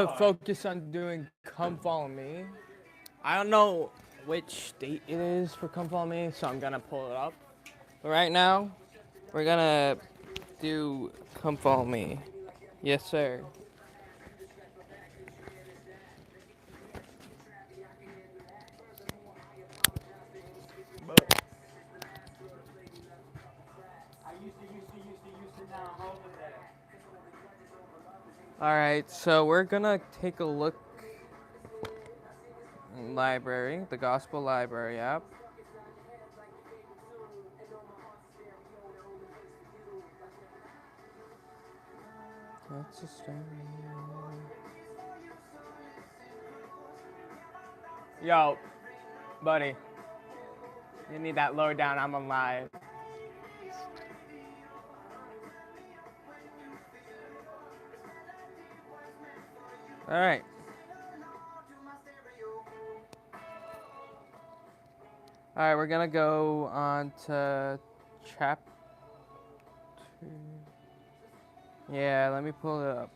Focus on doing Come Follow Me. I don't know which date it is for Come Follow Me, so I'm gonna pull it up. But right now, we're gonna do Come Follow Me. Yes, sir. Alright, so we're gonna take a look in library, the Gospel Library app. That's a story. Yo, buddy. You need that lower down, I'm on live. Alright. Alright, we're gonna go on to chapter. Yeah, let me pull it up.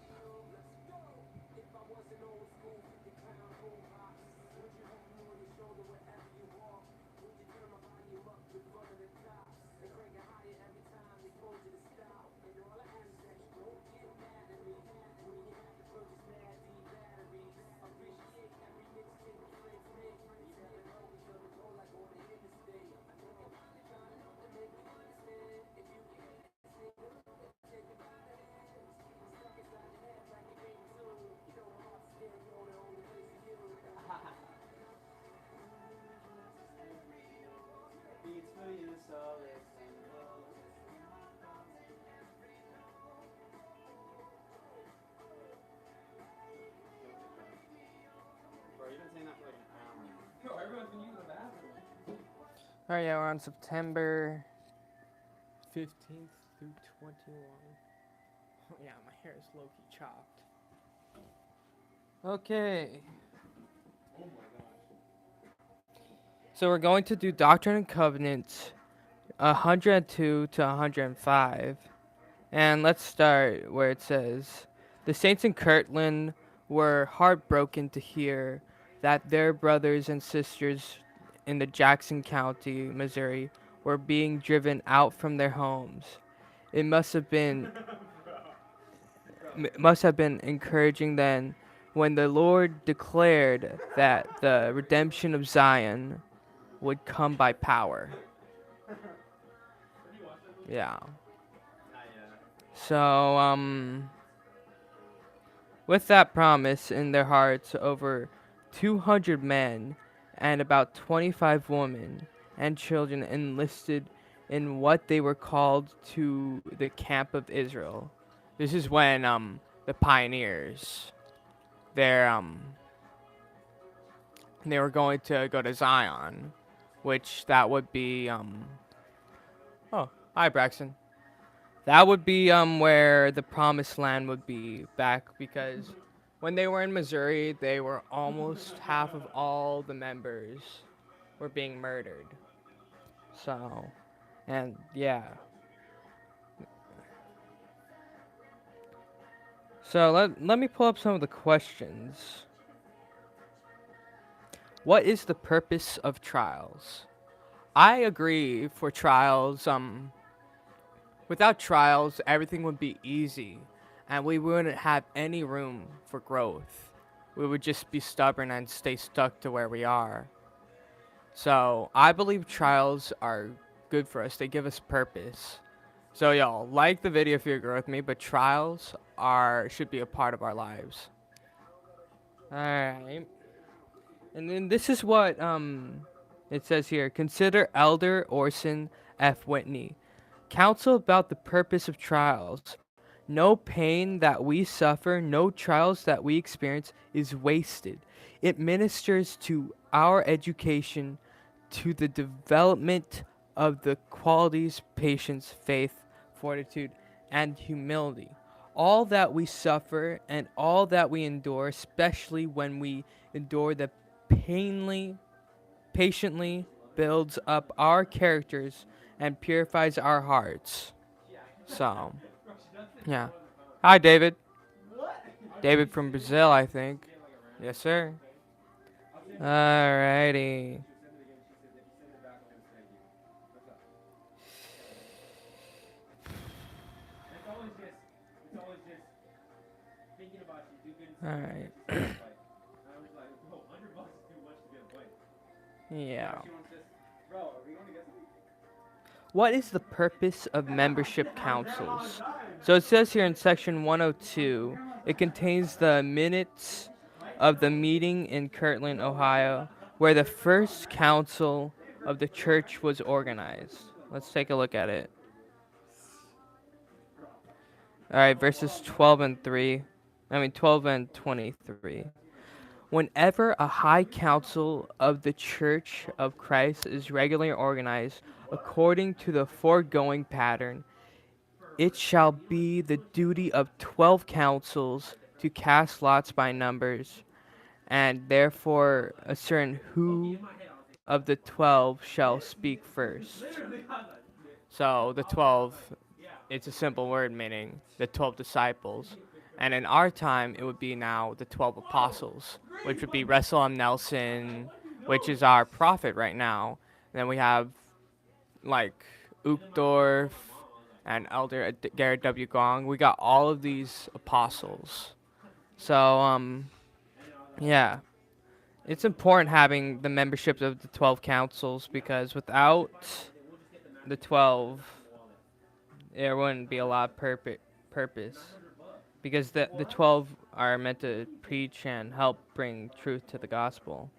Alright, yeah, we're on September 15th through 21. Oh, yeah, my hair is low-key chopped. Okay. So we're going to do Doctrine and Covenants 102 to 105. And let's start where it says, the saints in Kirtland were heartbroken to hear that their brothers and sisters in the Jackson County, Missouri, were being driven out from their homes. It must have been encouraging then when the Lord declared that the redemption of Zion would come by power. Yeah. So, with that promise in their hearts, over 200 men and about 25 women and children enlisted in what they were called to the camp of Israel. This is when the pioneers they were going to go to Zion, which that would be oh, hi Braxton. That would be where the promised land would be back, because when they were in Missouri, they were almost half of all the members were being murdered. So, and yeah. So let me pull up some of the questions. What is the purpose of trials? I agree for trials. Without trials, everything would be easy, and we wouldn't have any room for growth. We would just be stubborn and stay stuck to where we are. So, I believe trials are good for us. They give us purpose. So, y'all, like the video if you agree with me, but trials should be a part of our lives. Alright. And then this is what it says here. Consider Elder Orson F. Whitney. Counsel about the purpose of trials. No pain that we suffer, no trials that we experience is wasted. It ministers to our education, to the development of the qualities, patience, faith, fortitude, and humility. All that we suffer and all that we endure, especially when we endure the patiently builds up our characters and purifies our hearts. So, yeah. Hi, David. David from Brazil, I think. Yes, sir. Alrighty. Alright. Yeah. What is the purpose of membership councils? So it says here in section 102, it contains the minutes of the meeting in Kirtland, Ohio, where the first council of the church was organized. Let's take a look at it. All right, verses 12 and 3. 12 and 23. Whenever a high council of the Church of Christ is regularly organized according to the foregoing pattern, it shall be the duty of 12 councils to cast lots by numbers, and therefore ascertain who of the 12 shall speak first. So the 12, it's a simple word meaning the 12 disciples. And in our time, it would be now the 12 apostles, which would be Russell M. Nelson, which is our prophet right now. And then we have like Uchtdorf and Elder Garrett W. Gong. We got all of these apostles. So, yeah. It's important having the memberships of the 12 councils because without the 12, there wouldn't be a lot of purpose. Because the 12 are meant to preach and help bring truth to the gospel.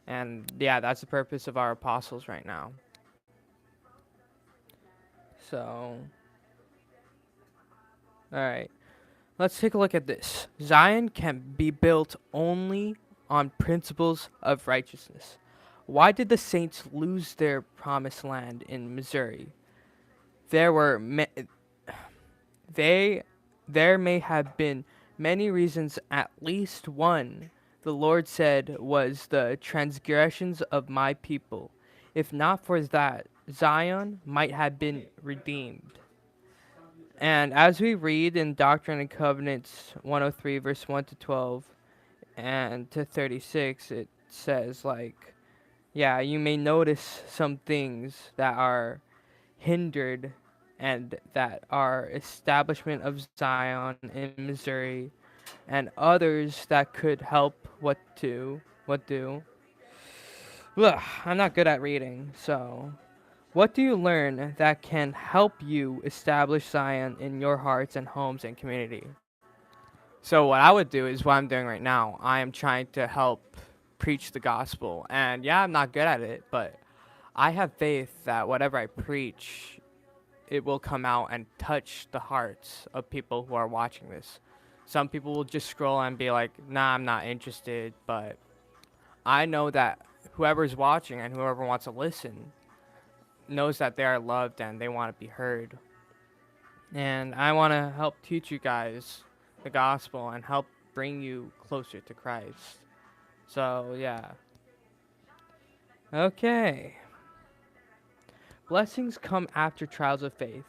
And yeah, that's the purpose of our apostles right now. So, alright. Let's take a look at this. Zion can be built only on principles of righteousness. Why did the saints lose their promised land in Missouri? There were there may have been many reasons. At least one, the Lord said, was the transgressions of my people. If not for that, Zion might have been redeemed. And as we read in Doctrine and Covenants 103, verse 1 to 12 and to 36, it says, like, yeah, you may notice some things that are hindered and that are establishment of Zion in Missouri and others that could help what do. Ugh, I'm not good at reading, so what do you learn that can help you establish Zion in your hearts and homes and community? So what I would do is what I'm doing right now. I am trying to help preach the gospel. And yeah, I'm not good at it, but I have faith that whatever I preach, it will come out and touch the hearts of people who are watching this. Some people will just scroll and be like, nah, I'm not interested. But I know that whoever's watching and whoever wants to listen knows that they are loved and they want to be heard. And I want to help teach you guys the gospel and help bring you closer to Christ. So, yeah. Okay. Blessings come after trials of faith.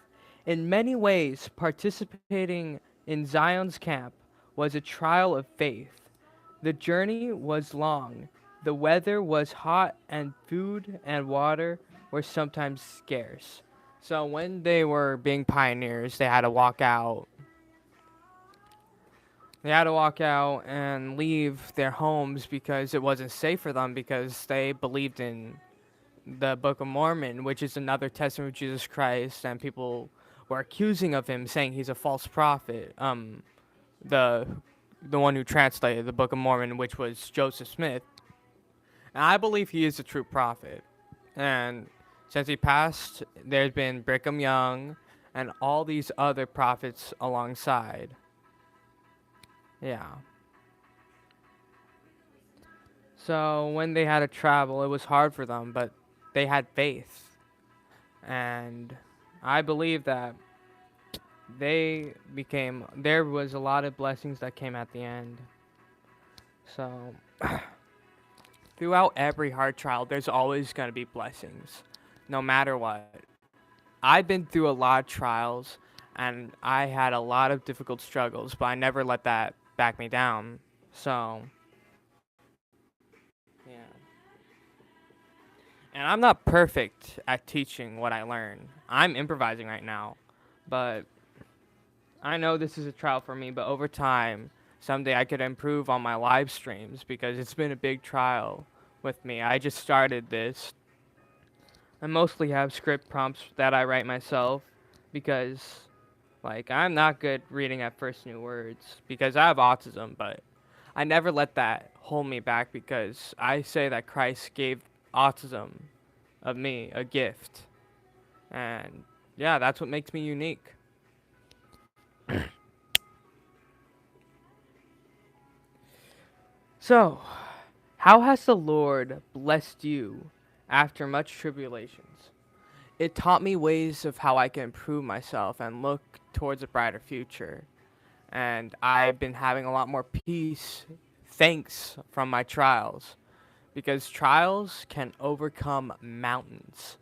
In many ways, participating in Zion's camp was a trial of faith. The journey was long, the weather was hot, and food and water were sometimes scarce. So when they were being pioneers, they had to walk out. They had to walk out and leave their homes because it wasn't safe for them because they believed in the Book of Mormon, which is another testament of Jesus Christ, and people were accusing of him, saying he's a false prophet. The one who translated the Book of Mormon, which was Joseph Smith. And I believe he is a true prophet. And since he passed, there's been Brigham Young and all these other prophets alongside. Yeah. So when they had to travel, it was hard for them, but they had faith. And I believe that there was a lot of blessings that came at the end. So throughout every hard trial, there's always going to be blessings, no matter what. I've been through a lot of trials, and I had a lot of difficult struggles, but I never let that back me down. So, yeah. And I'm not perfect at teaching what I learn. I'm improvising right now, but I know this is a trial for me, but over time, someday I could improve on my live streams because it's been a big trial with me. I just started this. I mostly have script prompts that I write myself because, like, I'm not good reading at first new words because I have autism, but I never let that hold me back because I say that Christ gave autism of me a gift. And yeah, that's what makes me unique. So, how has the Lord blessed you after much tribulations? It taught me ways of how I can improve myself and look towards a brighter future. And I've been having a lot more peace thanks from my trials because trials can overcome mountains.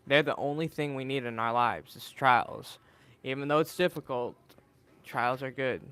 They're the only thing we need in our lives is trials. Even though it's difficult, trials are good.